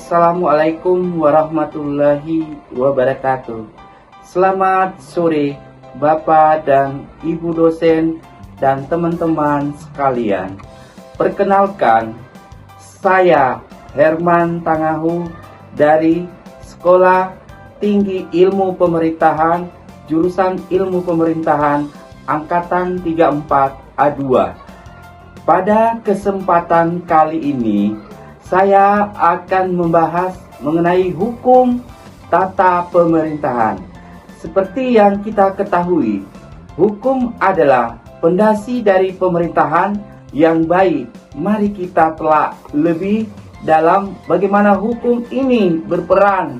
Assalamualaikum warahmatullahi wabarakatuh. Selamat sore Bapak dan Ibu dosen dan teman-teman sekalian. Perkenalkan, saya Herman Tangahu dari Sekolah Tinggi Ilmu Pemerintahan, jurusan Ilmu Pemerintahan Angkatan 34 A2. Pada kesempatan kali ini, saya akan membahas mengenai hukum tata pemerintahan. Seperti yang kita ketahui, hukum adalah pondasi dari pemerintahan yang baik. Mari kita telah lebih dalam bagaimana hukum ini berperan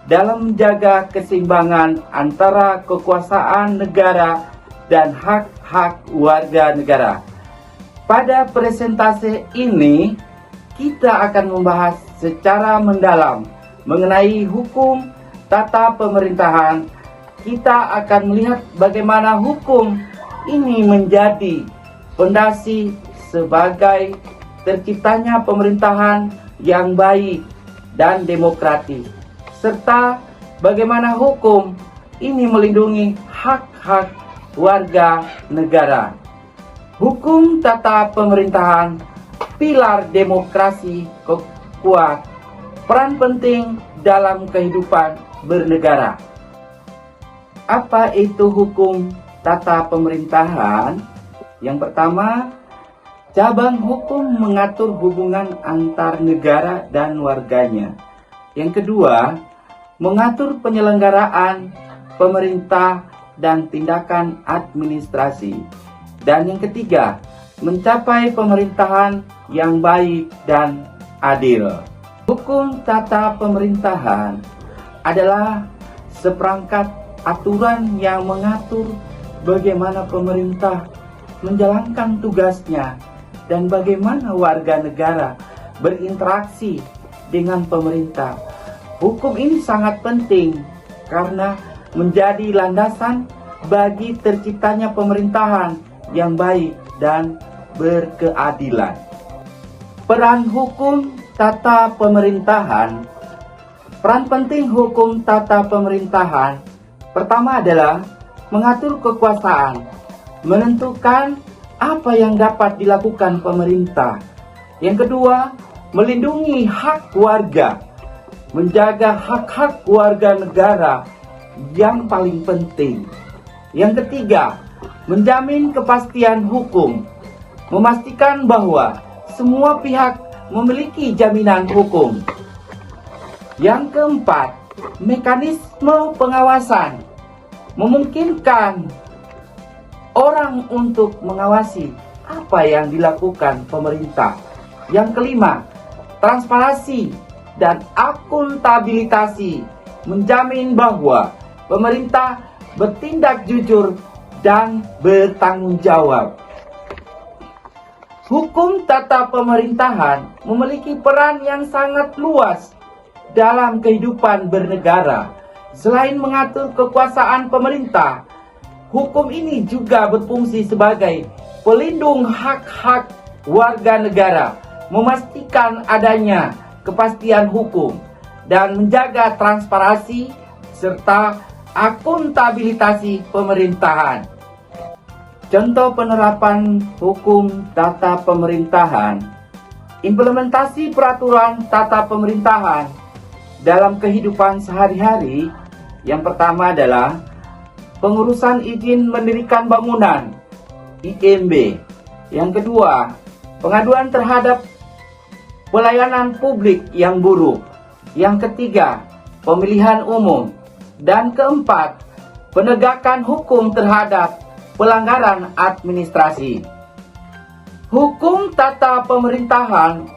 dalam menjaga keseimbangan antara kekuasaan negara dan hak-hak warga negara. Pada presentasi ini, kita akan membahas secara mendalam mengenai hukum tata pemerintahan. Kita akan melihat bagaimana hukum ini menjadi fondasi sebagai terciptanya pemerintahan yang baik dan demokratis, serta bagaimana hukum ini melindungi hak-hak warga negara. Hukum tata pemerintahan pilar demokrasi kuat, peran penting dalam kehidupan bernegara. Apa itu hukum tata pemerintahan? Yang pertama, cabang hukum mengatur hubungan antar negara dan warganya. Yang kedua, mengatur penyelenggaraan pemerintah dan tindakan administrasi. Dan yang ketiga, mencapai pemerintahan yang baik dan adil. Hukum tata pemerintahan adalah seperangkat aturan yang mengatur bagaimana pemerintah menjalankan tugasnya dan bagaimana warga negara berinteraksi dengan pemerintah. Hukum ini sangat penting karena menjadi landasan bagi terciptanya pemerintahan yang baik dan berkeadilan. Peran hukum tata pemerintahan. Peran penting hukum tata pemerintahan pertama adalah mengatur kekuasaan, menentukan apa yang dapat dilakukan pemerintah. Yang kedua, melindungi hak warga, menjaga hak-hak warga negara yang paling penting. Yang ketiga, menjamin kepastian hukum, memastikan bahwa semua pihak memiliki jaminan hukum. Yang keempat, mekanisme pengawasan, memungkinkan orang untuk mengawasi apa yang dilakukan pemerintah. Yang kelima, transparansi dan akuntabilitasi, menjamin bahwa pemerintah bertindak jujur dan bertanggung jawab. Hukum tata pemerintahan memiliki peran yang sangat luas dalam kehidupan bernegara. Selain mengatur kekuasaan pemerintah, hukum ini juga berfungsi sebagai pelindung hak-hak warga negara, memastikan adanya kepastian hukum, dan menjaga transparansi serta akuntabilitas pemerintahan. Contoh penerapan hukum tata pemerintahan. Implementasi peraturan tata pemerintahan dalam kehidupan sehari-hari. Yang pertama adalah pengurusan izin mendirikan bangunan, IMB. Yang kedua, pengaduan terhadap pelayanan publik yang buruk. Yang ketiga, pemilihan umum. Dan keempat, penegakan hukum terhadap pelanggaran administrasi. Hukum tata pemerintahan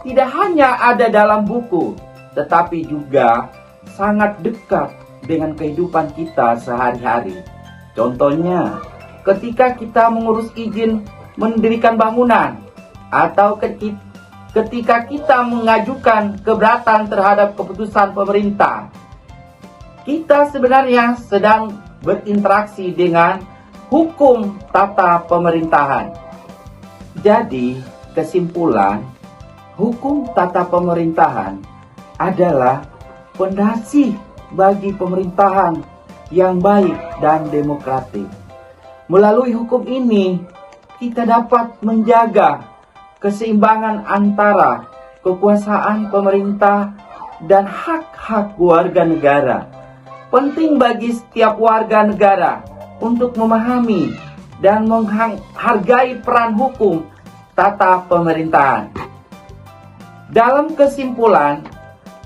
tidak hanya ada dalam buku, tetapi juga sangat dekat dengan kehidupan kita sehari-hari. Contohnya, ketika kita mengurus izin mendirikan bangunan, atau ketika kita mengajukan keberatan terhadap keputusan pemerintah, kita sebenarnya sedang berinteraksi dengan hukum tata pemerintahan. Jadi, kesimpulan, hukum tata pemerintahan adalah fondasi bagi pemerintahan yang baik dan demokratik. Melalui hukum ini, kita dapat menjaga keseimbangan antara kekuasaan pemerintah dan hak-hak warga negara. Penting bagi setiap warga negara untuk memahami dan menghargai peran hukum tata pemerintahan. Dalam kesimpulan,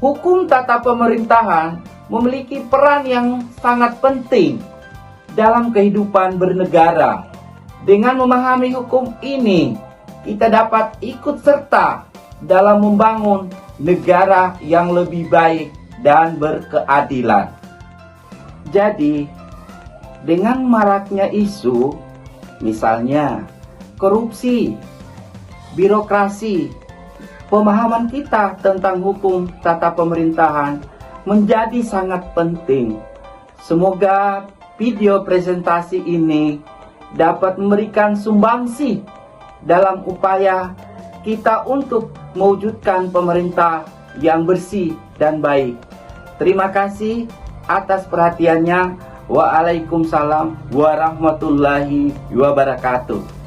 hukum tata pemerintahan memiliki peran yang sangat penting dalam kehidupan bernegara. Dengan memahami hukum ini, kita dapat ikut serta dalam membangun negara yang lebih baik dan berkeadilan. Jadi, dengan maraknya isu, misalnya korupsi, birokrasi, pemahaman kita tentang hukum tata pemerintahan menjadi sangat penting. Semoga video presentasi ini dapat memberikan sumbangsi dalam upaya kita untuk mewujudkan pemerintah yang bersih dan baik. Terima kasih atas perhatiannya. Waalaikumsalam warahmatullahi wabarakatuh.